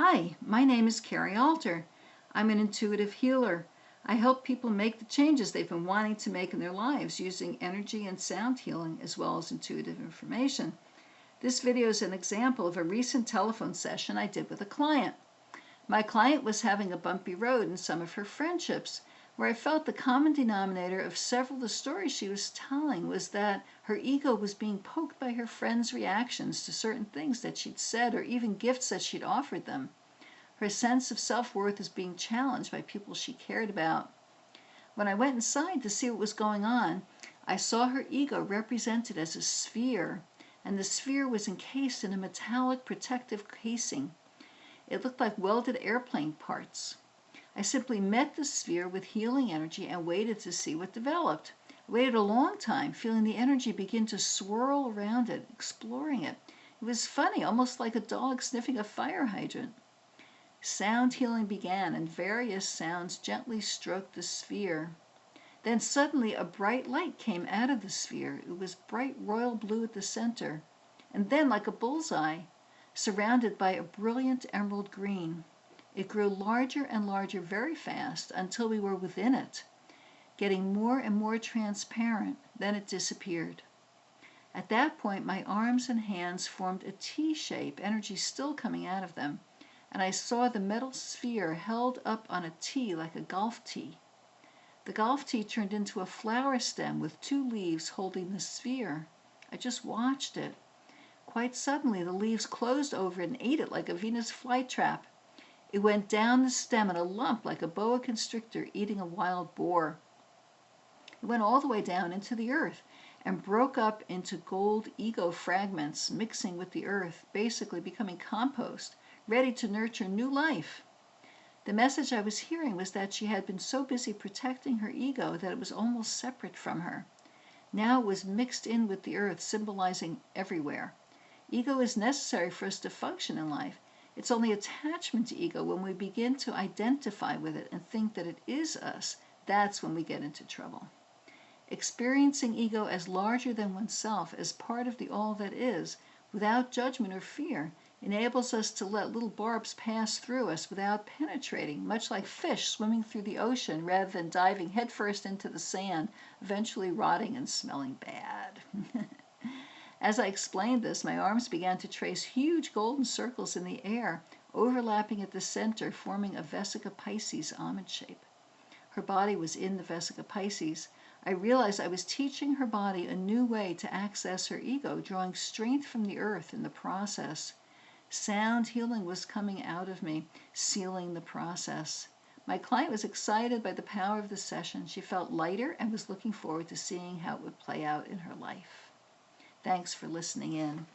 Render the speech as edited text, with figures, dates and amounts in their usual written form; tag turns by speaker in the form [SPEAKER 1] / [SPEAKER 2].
[SPEAKER 1] Hi, my name is Cari. I'm an intuitive healer. I help people make the changes they've been wanting to make in their lives using energy and sound healing as well as intuitive information. This video is an example of a recent telephone session I did with a client. My client was having a bumpy road in some of her friendships, where I felt the common denominator of several of the stories she was telling was that her ego was being poked by her friends' reactions to certain things that she'd said or even gifts that she'd offered them. Her sense of self-worth is being challenged by people she cared about. When I went inside to see what was going on, I saw her ego represented as a sphere, and the sphere was encased in a metallic protective casing. It looked like welded airplane parts. I simply met the sphere with healing energy and waited to see what developed. I waited a long time, feeling the energy begin to swirl around it, exploring it. It was funny, almost like a dog sniffing a fire hydrant. Sound healing began, and various sounds gently stroked the sphere. Then suddenly a bright light came out of the sphere. It was bright royal blue at the center, and then like a bullseye, surrounded by a brilliant emerald green. It grew larger and larger very fast until we were within it, getting more and more transparent. Then it disappeared. At that point, my arms and hands formed a T shape, energy still coming out of them, and I saw the metal sphere held up on a T like a golf tee. The golf tee turned into a flower stem with two leaves holding the sphere. I just watched it. Quite suddenly, the leaves closed over it and ate it like a Venus flytrap. It went down the stem in a lump like a boa constrictor eating a wild boar. It went all the way down into the earth and broke up into gold ego fragments, mixing with the earth, basically becoming compost, ready to nurture new life. The message I was hearing was that she had been so busy protecting her ego that it was almost separate from her. Now it was mixed in with the earth, symbolizing everywhere. Ego is necessary for us to function in life. It's only attachment to ego when we begin to identify with it and think that it is us. That's when we get into trouble. Experiencing ego as larger than oneself, as part of the all that is, without judgment or fear, enables us to let little barbs pass through us without penetrating, much like fish swimming through the ocean rather than diving headfirst into the sand, eventually rotting and smelling bad. As I explained this, my arms began to trace huge golden circles in the air, overlapping at the center, forming a Vesica Pisces almond shape. Her body was in the Vesica Pisces. I realized I was teaching her body a new way to access her ego, drawing strength from the earth in the process. Sound healing was coming out of me, sealing the process. My client was excited by the power of the session. She felt lighter and was looking forward to seeing how it would play out in her life. Thanks for listening in.